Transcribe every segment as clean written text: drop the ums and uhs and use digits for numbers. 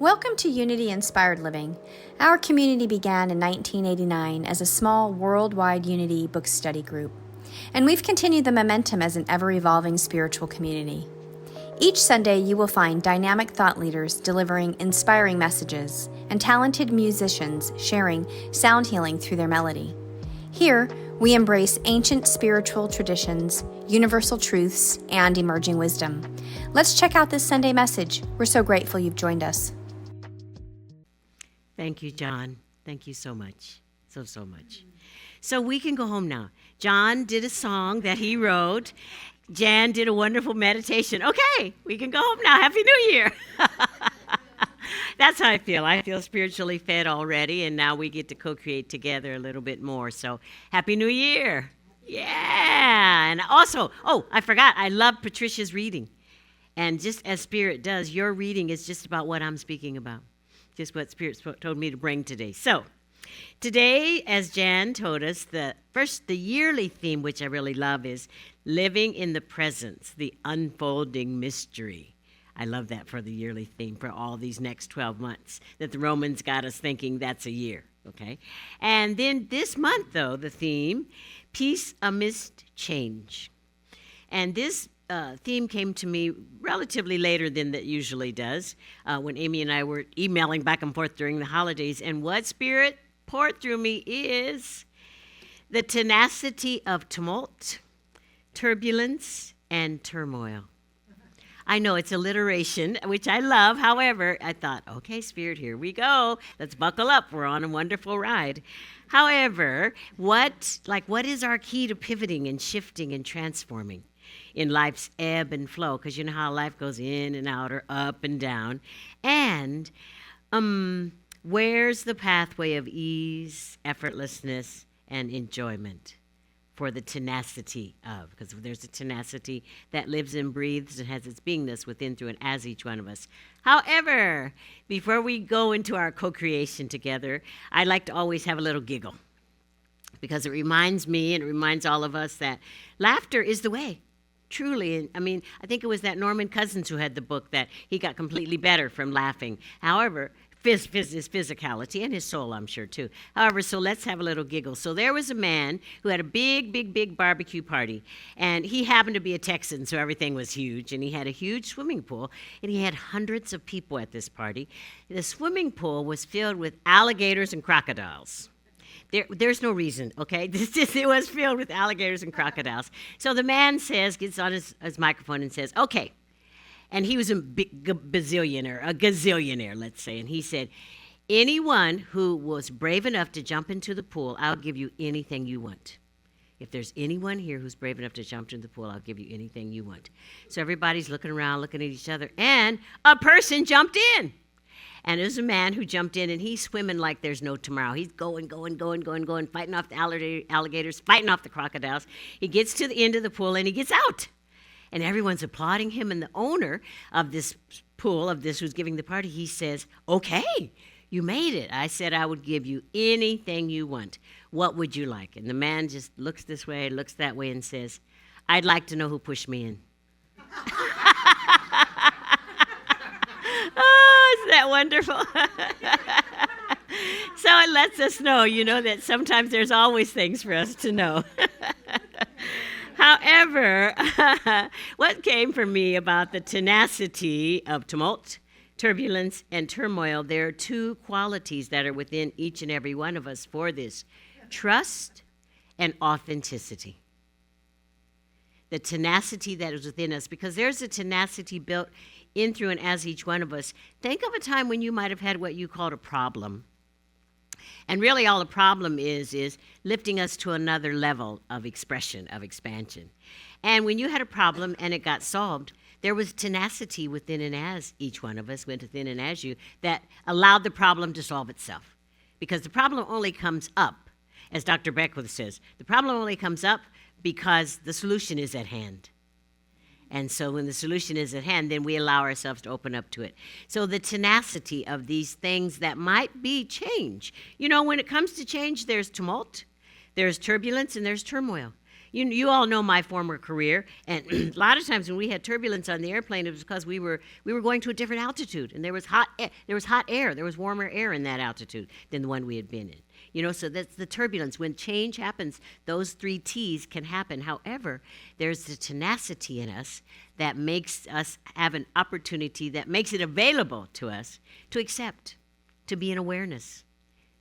Welcome to Unity Inspired Living. Our community began in 1989 as a small worldwide Unity book study group, and we've continued the momentum as an ever-evolving spiritual community. Each Sunday, you will find dynamic thought leaders delivering inspiring messages and talented musicians sharing sound healing through their melody. Here, we embrace ancient spiritual traditions, universal truths, and emerging wisdom. Let's check out this Sunday message. We're so grateful you've joined us. Thank you, John. Thank you so much. So much. So we can go home now. John did a song that he wrote. Jan did a wonderful meditation. Okay, we can go home now. Happy New Year. That's how I feel. I feel spiritually fed already, and now we get to co-create together a little bit more. So Happy New Year. Yeah. And also, I forgot, I love Patricia's reading. And just as Spirit does, your reading is just about what I'm speaking about. Just what Spirit told me to bring today. So today, as Jan told us, the yearly theme, which I really love, is living in the presence, the unfolding mystery. I love that for the yearly theme for all these next 12 months, that the Romans got us thinking that's a year, okay? And then this month, though, the theme, peace amidst change. And this theme came to me relatively later than that usually does, when Amy and I were emailing back and forth during the holidays. And what Spirit poured through me is the tenacity of tumult, turbulence, and turmoil. I know it's alliteration, which I love. However, I thought, okay, Spirit, here we go. Let's buckle up. We're on a wonderful ride. However, what is our key to pivoting and shifting and transforming in life's ebb and flow? Because you know how life goes in and out or up and down. And where's the pathway of ease, effortlessness, and enjoyment? For the tenacity of, because there's a tenacity that lives and breathes and has its beingness within, through, and as each one of us. However, before we go into our co-creation together, I like to always have a little giggle, because it reminds me and it reminds all of us that laughter is the way. Truly. And I mean, I think it was that Norman Cousins who had the book that he got completely better from laughing. However, his physicality and his soul, I'm sure, too. However, so let's have a little giggle. So there was a man who had a big barbecue party, and he happened to be a Texan, so everything was huge, and he had a huge swimming pool, and he had hundreds of people at this party. The swimming pool was filled with alligators and crocodiles. There's no reason, okay? It was filled with alligators and crocodiles. So the man gets on his microphone and says, okay. And he was a gazillionaire, let's say. And he said, anyone who was brave enough to jump into the pool, I'll give you anything you want. If there's anyone here who's brave enough to jump into the pool, I'll give you anything you want. So everybody's looking around, looking at each other, and a person jumped in. And there's a man who jumped in, and he's swimming like there's no tomorrow. He's going, fighting off the alligators, fighting off the crocodiles. He gets to the end of the pool, and he gets out. And everyone's applauding him, and the owner of this pool, who's giving the party, he says, okay, you made it. I said I would give you anything you want. What would you like? And the man just looks this way, looks that way, and says, I'd like to know who pushed me in. Oh, isn't that wonderful? So it lets us know, that sometimes there's always things for us to know. However, what came for me about the tenacity of tumult, turbulence, and turmoil, there are two qualities that are within each and every one of us for this: trust and authenticity. The tenacity that is within us, because there's a tenacity built in, through, and as each one of us. Think of a time when you might have had what you called a problem. And really all the problem is lifting us to another level of expression, of expansion. And when you had a problem and it got solved, there was tenacity within and as each one of us, within and as you, that allowed the problem to solve itself. Because the problem only comes up, as Dr. Beckwith says, the problem only comes up because the solution is at hand. And so when the solution is at hand, then we allow ourselves to open up to it. So the tenacity of these things that might be change. When it comes to change, there's tumult, there's turbulence, and there's turmoil. You all know my former career, and a lot of times when we had turbulence on the airplane, it was because we were going to a different altitude, and there was hot air, there was warmer air in that altitude than the one we had been in. So that's the turbulence. When change happens, those 3 T's can happen. However, there's the tenacity in us that makes us have an opportunity, that makes it available to us to accept, to be in awareness,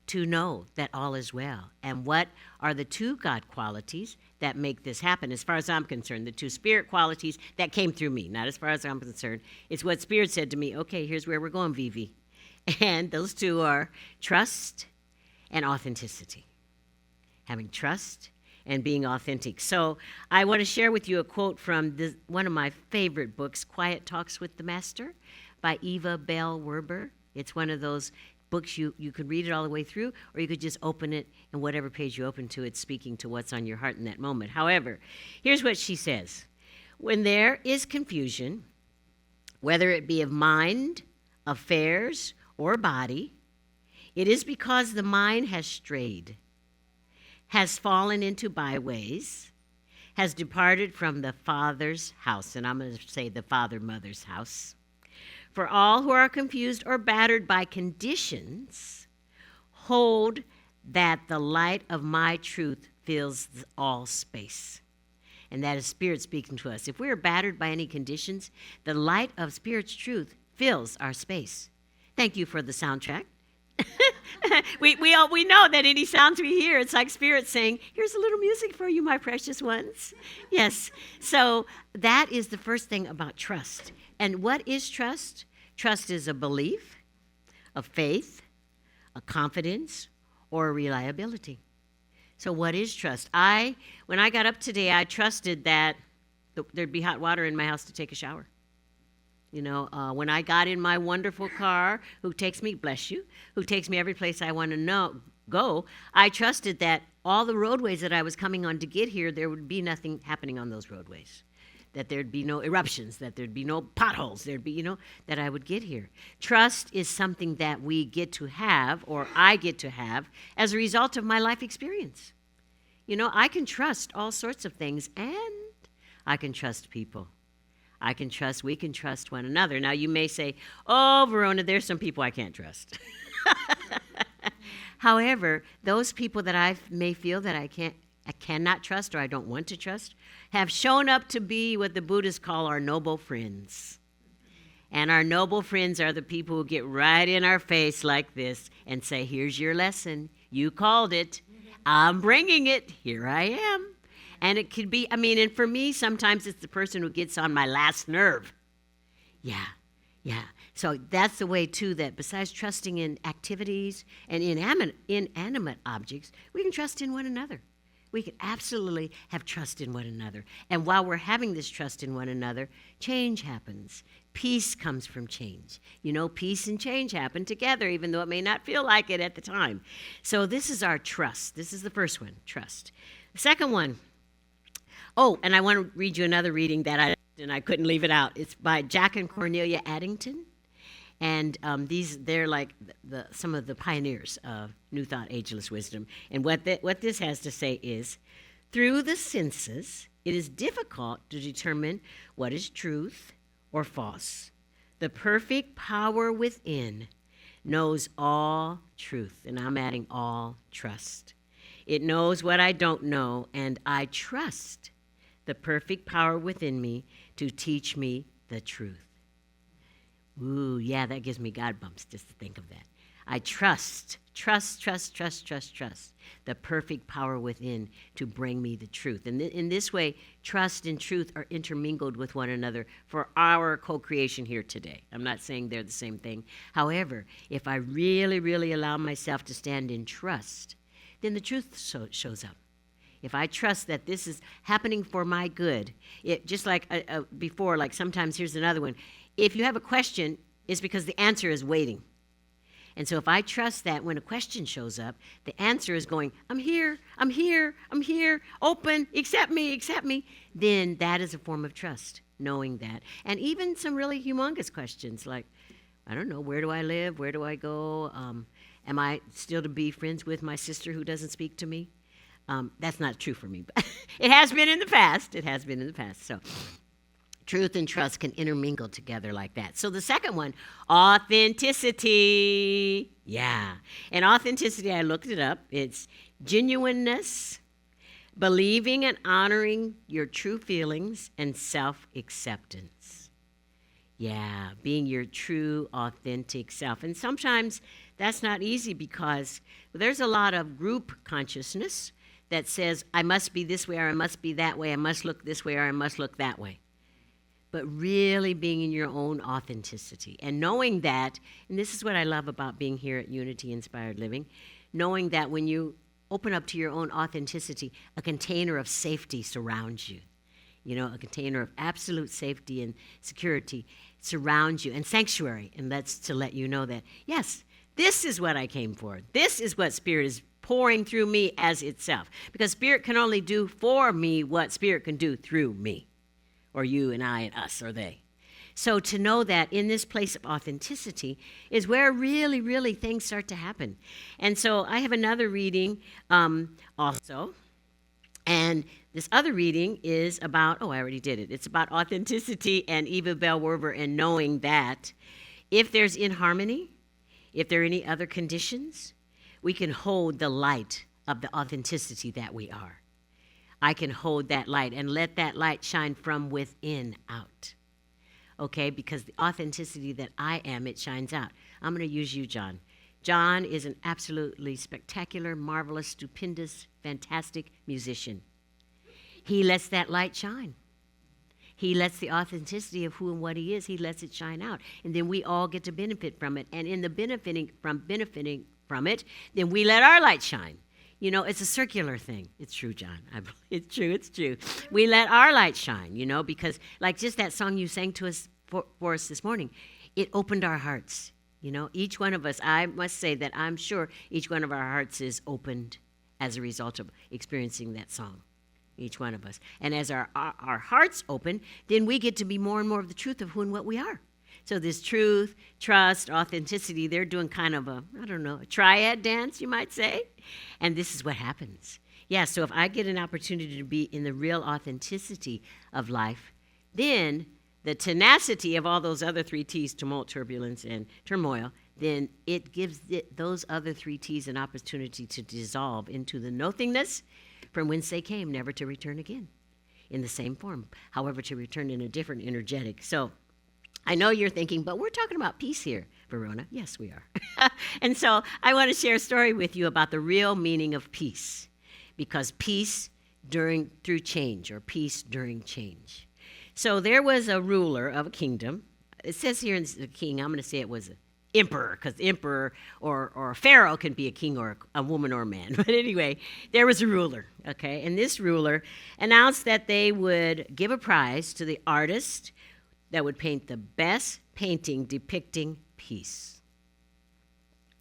to know that all is well. And what are the 2 God qualities that make this happen? As far as I'm concerned, the 2 Spirit qualities that came through me, not as far as I'm concerned. It's what Spirit said to me, okay, here's where we're going, Vivi. And those 2 are trust and authenticity. Having trust and being authentic. So I want to share with you a quote from one of my favorite books, Quiet Talks with the Master by Eva Bell Werber. It's one of those books you could read it all the way through, or you could just open it, and whatever page you open to, it's speaking to what's on your heart in that moment. However, here's what she says. When there is confusion, whether it be of mind, affairs, or body, it is because the mind has strayed, has fallen into byways, has departed from the Father's house. And I'm going to say the Father, Mother's house. For all who are confused or battered by conditions, hold that the light of my truth fills all space. And that is Spirit speaking to us. If we are battered by any conditions, the light of Spirit's truth fills our space. Thank you for the soundtrack. we know that any sounds we hear, it's like Spirit saying, here's a little music for you, my precious ones. Yes. So that is the first thing about trust. And what is trust? Trust is a belief, a faith, a confidence, or a reliability. So what is trust? When I got up today, I trusted that there'd be hot water in my house to take a shower. When I got in my wonderful car, who takes me, bless you, who takes me every place I want to go, I trusted that all the roadways that I was coming on to get here, there would be nothing happening on those roadways, that there'd be no eruptions, that there'd be no potholes, there'd be, that I would get here. Trust is something that we get to have, or I get to have, as a result of my life experience. I can trust all sorts of things, and I can trust people. We can trust one another. Now, you may say, oh, Verona, there's some people I can't trust. However, those people that I may feel that I cannot trust, or I don't want to trust, have shown up to be what the Buddhists call our noble friends. And our noble friends are the people who get right in our face like this and say, here's your lesson. You called it. I'm bringing it. Here I am. And it could be, and for me, sometimes it's the person who gets on my last nerve. Yeah. So that's the way, too, that besides trusting in activities and inanimate objects, we can trust in one another. We can absolutely have trust in one another. And while we're having this trust in one another, change happens. Peace comes from change. Peace and change happen together, even though it may not feel like it at the time. So this is our trust. This is the first one, trust. The second one, and I want to read you another reading that I couldn't leave it out. It's by Jack and Cornelia Addington. And they're like some of the pioneers of New Thought, Ageless Wisdom. And what this has to say is, through the senses, it is difficult to determine what is truth or false. The perfect power within knows all truth, and I'm adding all trust. It knows what I don't know, and I trust the perfect power within me to teach me the truth. Ooh, yeah, that gives me God bumps just to think of that. I trust the perfect power within to bring me the truth. And in this way, trust and truth are intermingled with one another for our co-creation here today. I'm not saying they're the same thing. However, if I really, really allow myself to stand in trust, then the truth shows up. If I trust that this is happening for my good, just like before, like sometimes here's another one. If you have a question, it's because the answer is waiting. And so if I trust that when a question shows up, the answer is going, I'm here, open, accept me, then that is a form of trust, knowing that. And even some really humongous questions like, I don't know, where do I live? Where do I go? Am I still to be friends with my sister who doesn't speak to me? That's not true for me, but it has been in the past. It has been in the past. So truth and trust can intermingle together like that. So the second one, authenticity. Yeah. And authenticity, I looked it up. It's genuineness, believing and honoring your true feelings, and self-acceptance. Yeah, being your true, authentic self. And sometimes that's not easy because there's a lot of group consciousness that says, I must be this way or I must be that way, I must look this way or I must look that way. But really being in your own authenticity and knowing that, and this is what I love about being here at Unity Inspired Living, knowing that when you open up to your own authenticity, a container of safety surrounds you. You know, a container of absolute safety and security surrounds you, and sanctuary, and that's to let you know that, yes, this is what I came for. This is what Spirit is pouring through me as itself. Because Spirit can only do for me what Spirit can do through me, or you and I and us or they. So to know that in this place of authenticity is where really, really things start to happen. And so I have another reading also. And this other reading is about, I already did it. It's about authenticity and Eva Bell-Werber and knowing that if there's inharmony, if there are any other conditions, we can hold the light of the authenticity that we are. I can hold that light and let that light shine from within out. Okay, because the authenticity that I am, it shines out. I'm going to use you, John. John is an absolutely spectacular, marvelous, stupendous, fantastic musician. He lets that light shine. He lets the authenticity of who and what he is, he lets it shine out. And then we all get to benefit from it. And in the benefiting from it, then we let our light shine. You know, it's a circular thing. It's true, John. It's true. We let our light shine, you know, because like just that song you sang to us for us this morning, it opened our hearts. You know, each one of us, I must say that I'm sure each one of our hearts is opened as a result of experiencing that song, each one of us. And as our hearts open, then we get to be more and more of the truth of who and what we are. So this truth, trust, authenticity, they're doing kind of a triad dance, you might say. And this is what happens. Yeah, so if I get an opportunity to be in the real authenticity of life, then the tenacity of all those other three T's, tumult, turbulence, and turmoil, then it gives those other three T's an opportunity to dissolve into the nothingness from whence they came, never to return again in the same form, however, to return in a different energetic. So I know you're thinking, but we're talking about peace here, Verona. Yes, we are. And so I want to share a story with you about the real meaning of peace, because peace through change, or peace during change. So there was a ruler of a kingdom. It says here in the king, I'm going to say it was an emperor, because emperor or a pharaoh can be a king or a woman or a man. But anyway, there was a ruler, okay? And this ruler announced that they would give a prize to the artist that would paint the best painting depicting peace.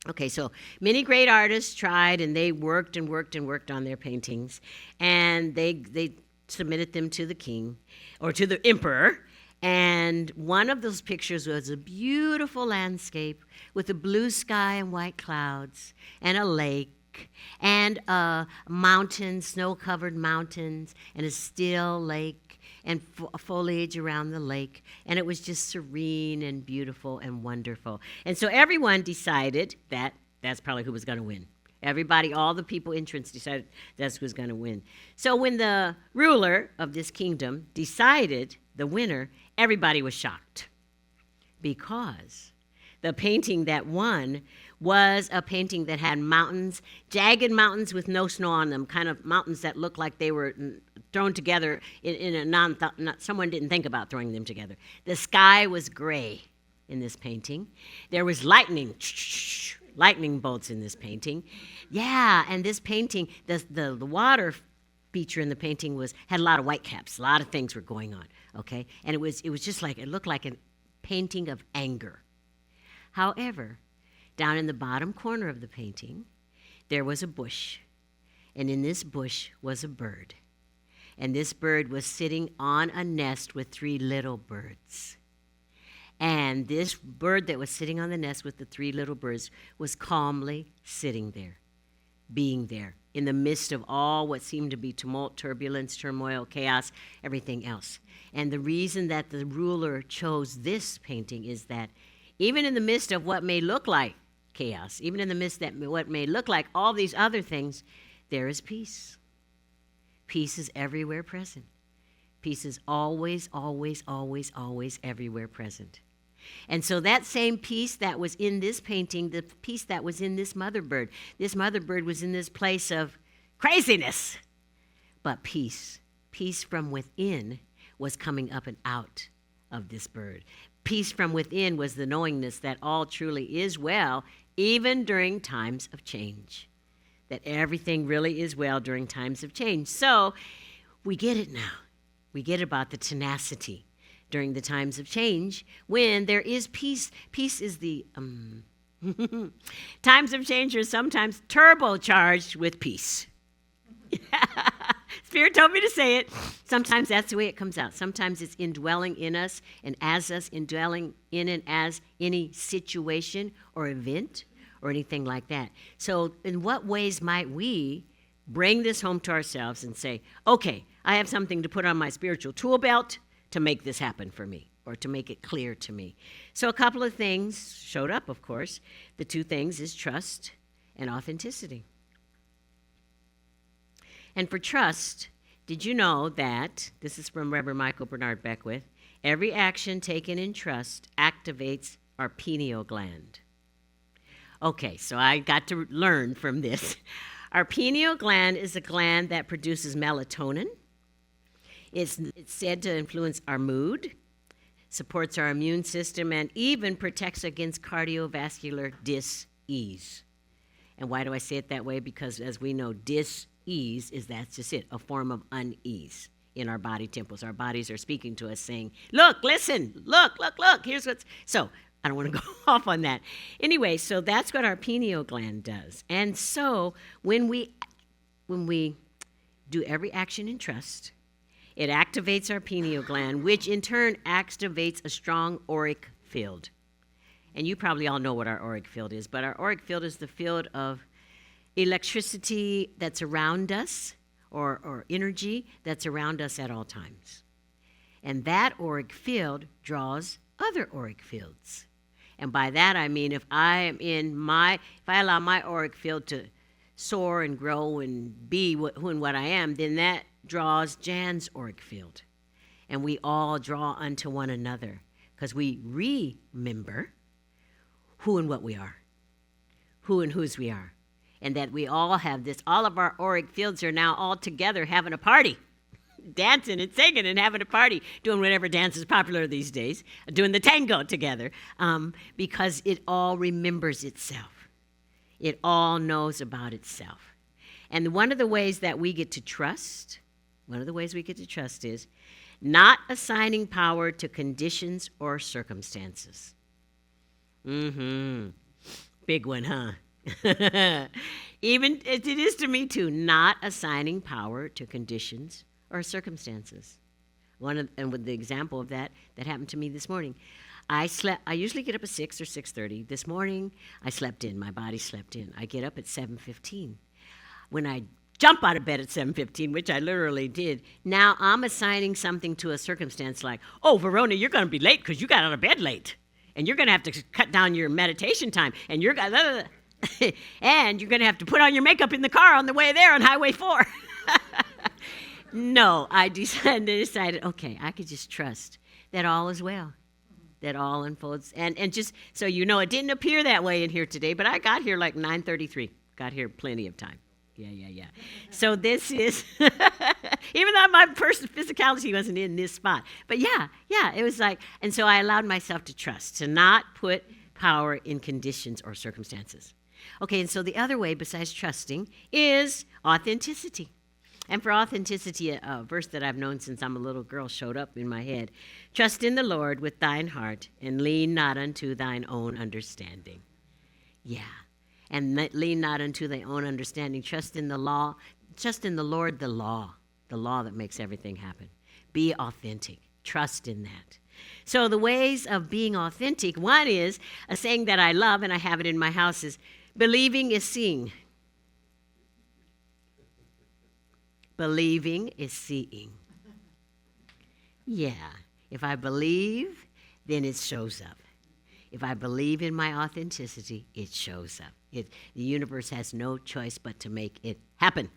Okay, so many great artists tried, and they worked on their paintings, and they submitted them to the king, or to the emperor, and one of those pictures was a beautiful landscape with a blue sky and white clouds, and a lake, and a mountain, snow-covered mountains, and a still lake, and foliage around the lake, and it was just serene and beautiful and wonderful. And so everyone decided that that's probably who was going to win. Everybody, all the people entrants decided that's who's going to win. So when the ruler of this kingdom decided the winner, everybody was shocked, because the painting that won was a painting that had mountains, jagged mountains with no snow on them, kind of mountains that looked like they were thrown together in a someone didn't think about throwing them together. The sky was gray in this painting. There was lightning bolts in this painting. Yeah, and this painting, the water feature in the painting had a lot of white caps. A lot of things were going on, okay? And it was just like, it looked like a painting of anger. However, down in the bottom corner of the painting, there was a bush, and in this bush was a bird. And this bird was sitting on a nest with 3 little birds. And this bird that was sitting on the nest with the 3 little birds was calmly sitting there, being there in the midst of all what seemed to be tumult, turbulence, turmoil, chaos, everything else. And the reason that the ruler chose this painting is that even in the midst of what may look like chaos, even in the midst of what may look like all these other things, there is peace. Peace is everywhere present. Peace is always, always, always, always everywhere present. And so that same peace that was in this painting, the peace that was in this mother bird was in this place of craziness. But peace from within was coming up and out of this bird. Peace from within was the knowingness that all truly is well, even during times of change. That everything really is well during times of change. So we get it now. We get about the tenacity during the times of change when there is peace. Peace is the times of change are sometimes turbocharged with peace. Spirit told me to say it. Sometimes that's the way it comes out. Sometimes it's indwelling in us and as us, indwelling in and as any situation or event or anything like that. So in what ways might we bring this home to ourselves and say, okay, I have something to put on my spiritual tool belt to make this happen for me or to make it clear to me. So a couple of things showed up, of course. The two things is trust and authenticity. And for trust, did you know that, this is from Reverend Michael Bernard Beckwith, every action taken in trust activates our pineal gland. Okay, so I got to learn from this. Our pineal gland is a gland that produces melatonin. It's said to influence our mood, supports our immune system, and even protects against cardiovascular dis-ease. And why do I say it that way? Because as we know, dis-ease that's just it, a form of unease in our body temples. Our bodies are speaking to us saying, look, listen, look, here's what's... So I don't want to go off on that. Anyway, so that's what our pineal gland does. And so when we do every action in trust, it activates our pineal gland, which in turn activates a strong auric field. And you probably all know what our auric field is, but our auric field is the field of electricity that's around us, or energy that's around us at all times. And that auric field draws other auric fields. And by that I mean if I allow my auric field to soar and grow and be who and what I am, then that draws Jan's auric field. And we all draw unto one another because we remember who and what we are, who and whose we are. And that we all have this, all of our auric fields are now all together having a party, dancing and singing and having a party, doing whatever dance is popular these days, doing the tango together, because it all remembers itself. It all knows about itself. And one of the ways that we get to trust, is not assigning power to conditions or circumstances. Big one, huh? Even it is to me too, not assigning power to conditions or circumstances. And with the example of that happened to me this morning. I usually get up at 6 or 6:30. This morning, I slept in. My body slept in. I get up at 7:15. When I jump out of bed at 7:15, which I literally did, now I'm assigning something to a circumstance like, oh, Verona, you're going to be late because you got out of bed late. And you're going to have to cut down your meditation time. And you're going to... and you're going to have to put on your makeup in the car on the way there on Highway 4. No, I decided, okay, I could just trust that all is well, that all unfolds. And just so you know, it didn't appear that way in here today, but I got here like 9:33. Got here plenty of time. Yeah. So this is, even though my physicality wasn't in this spot. But yeah, it was like, and so I allowed myself to trust, to not put power in conditions or circumstances. Okay, and so the other way besides trusting is authenticity. And for authenticity, a verse that I've known since I'm a little girl showed up in my head. Trust in the Lord with thine heart and lean not unto thine own understanding. Yeah, and lean not unto thy own understanding. Trust in the law, trust in the Lord, the law that makes everything happen. Be authentic. Trust in that. So the ways of being authentic, one is a saying that I love, and I have it in my house, is believing is seeing. Believing is seeing. Yeah. If I believe, then it shows up. If I believe in my authenticity, it shows up. The universe has no choice but to make it happen.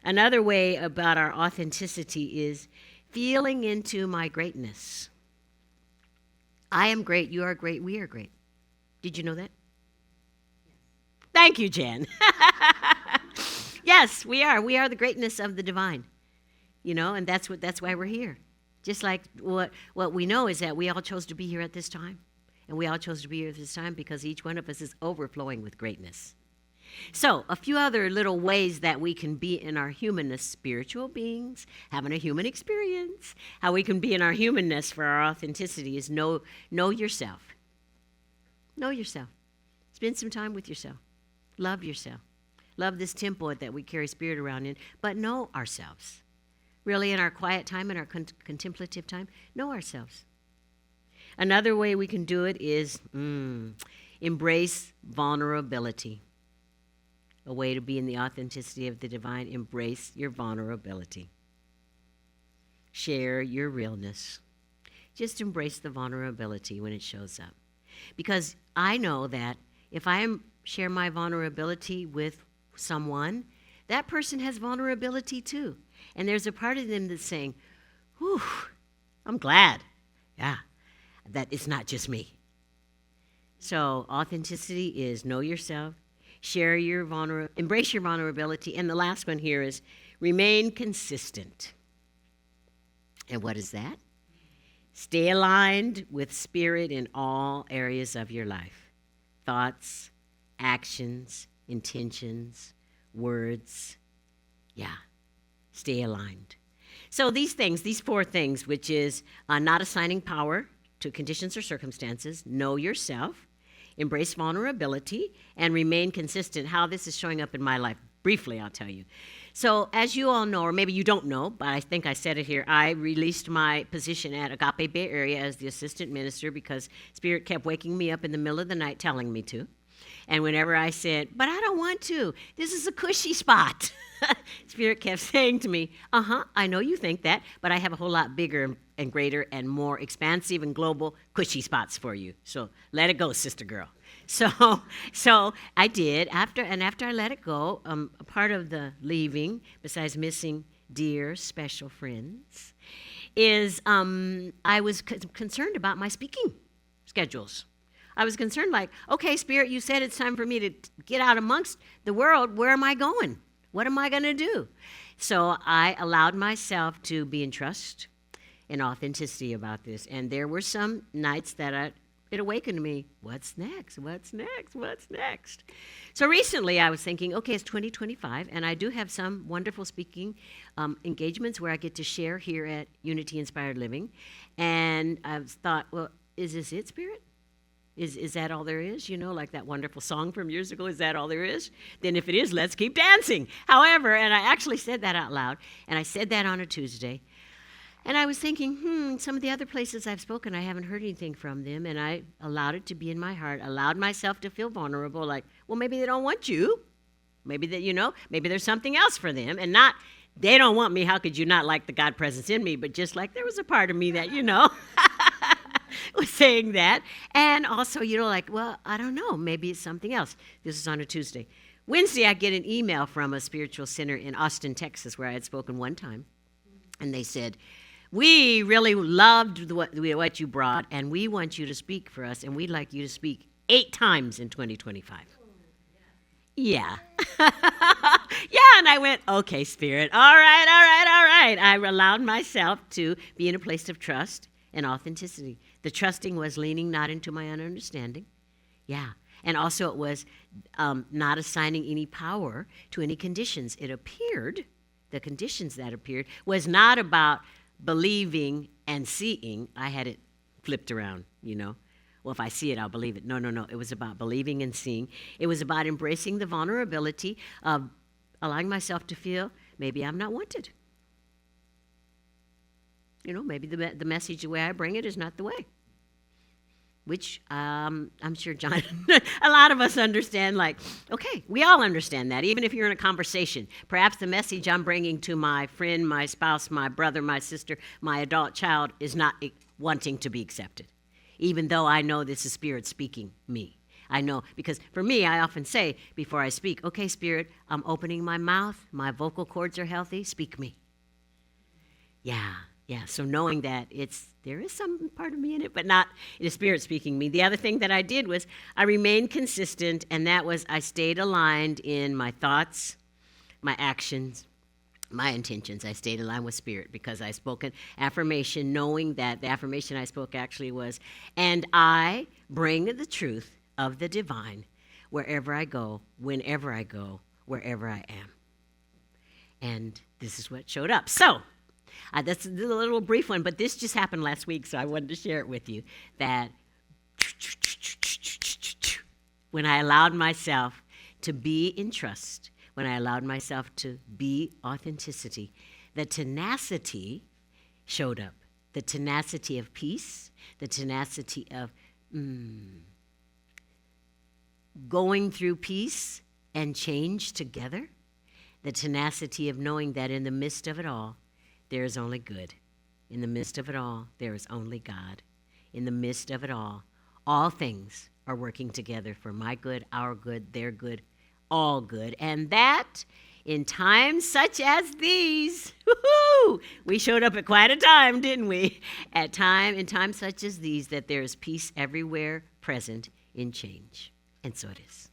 Another way about our authenticity is feeling into my greatness. I am great, you are great, we are great. Did you know that? Thank you, Jen. Yes, we are. We are the greatness of the divine. And that's why we're here. Just like what we know is that we all chose to be here at this time. And we all chose to be here at this time because each one of us is overflowing with greatness. So, a few other little ways that we can be in our humanness, spiritual beings, having a human experience. How we can be in our humanness for our authenticity is know yourself. Know yourself. Spend some time with yourself. Love yourself. Love this temple that we carry spirit around in, but know ourselves. Really, in our quiet time, in our contemplative time, know ourselves. Another way we can do it is embrace vulnerability. A way to be in the authenticity of the divine, embrace your vulnerability. Share your realness. Just embrace the vulnerability when it shows up. Because I know that if I share my vulnerability with someone, that person has vulnerability too. And there's a part of them that's saying, whew, I'm glad. Yeah, that it's not just me. So authenticity is know yourself, share your embrace your vulnerability, and the last one here is remain consistent. And what is that? Stay aligned with spirit in all areas of your life. Thoughts, actions, intentions, words. Yeah, stay aligned. So these four things, which is not assigning power to conditions or circumstances, know yourself, embrace vulnerability, and remain consistent. How this is showing up in my life, briefly I'll tell you. So as you all know, or maybe you don't know, but I think I said it here, I released my position at Agape Bay Area as the assistant minister because Spirit kept waking me up in the middle of the night telling me to. And whenever I said, but I don't want to, this is a cushy spot, Spirit kept saying to me, I know you think that, but I have a whole lot bigger and greater and more expansive and global cushy spots for you. So let it go, sister girl. So I did. After I let it go, a part of the leaving, besides missing dear, special friends, is I was concerned about my speaking schedules. I was concerned like, okay, Spirit, you said it's time for me to get out amongst the world. Where am I going? What am I going to do? So I allowed myself to be in trust and authenticity about this. And there were some nights that it awakened me. What's next? What's next? What's next? So recently I was thinking, okay, it's 2025, and I do have some wonderful speaking engagements where I get to share here at Unity Inspired Living. And I thought, well, is this it, Spirit? Is that all there is? Like that wonderful song from years ago, is that all there is? Then if it is, let's keep dancing. However, and I actually said that out loud, and I said that on a Tuesday, and I was thinking, some of the other places I've spoken, I haven't heard anything from them, and I allowed it to be in my heart, allowed myself to feel vulnerable, like, well, maybe they don't want you. Maybe that, maybe there's something else for them, and not, they don't want me, how could you not like the God presence in me, but just like there was a part of me that, was saying that. And also, like, well, I don't know, maybe it's something else. This is on a Tuesday. Wednesday, I get an email from a spiritual center in Austin, Texas, where I had spoken one time. And they said, we really loved what you brought, and we want you to speak for us, and we'd like you to speak 8 times in 2025. Yeah. Yeah, and I went, okay, Spirit, all right. I allowed myself to be in a place of trust and authenticity. The trusting was leaning not into my own understanding. Yeah. And also it was not assigning any power to any conditions. It appeared, the conditions that appeared, was not about believing and seeing. I had it flipped around, Well, if I see it, I'll believe it. No. It was about believing and seeing. It was about embracing the vulnerability of allowing myself to feel maybe I'm not wanted. Maybe the message, the way I bring it, is not the way. which I'm sure John, a lot of us understand, like, okay, we all understand that, even if you're in a conversation. Perhaps the message I'm bringing to my friend, my spouse, my brother, my sister, my adult child is not wanting to be accepted, even though I know this is Spirit speaking me. I know, because for me, I often say before I speak, okay, Spirit, I'm opening my mouth, my vocal cords are healthy, speak me. Yeah, so knowing that there is some part of me in it, but not it is Spirit speaking me. The other thing that I did was I remained consistent, and that was I stayed aligned in my thoughts, my actions, my intentions. I stayed aligned with Spirit because I spoke an affirmation, knowing that the affirmation I spoke actually was, and I bring the truth of the divine wherever I go, whenever I go, wherever I am. And this is what showed up. So, that's a little brief one, but this just happened last week, so I wanted to share it with you, that when I allowed myself to be in trust, when I allowed myself to be authenticity, the tenacity showed up. The tenacity of peace, the tenacity of going through peace and change together, the tenacity of knowing that in the midst of it all, there is only good. In the midst of it all, there is only God. In the midst of it all things are working together for my good, our good, their good, all good. And that, in times such as these, we showed up at quite a time, didn't we? In times such as these, that there is peace everywhere present in change. And so it is.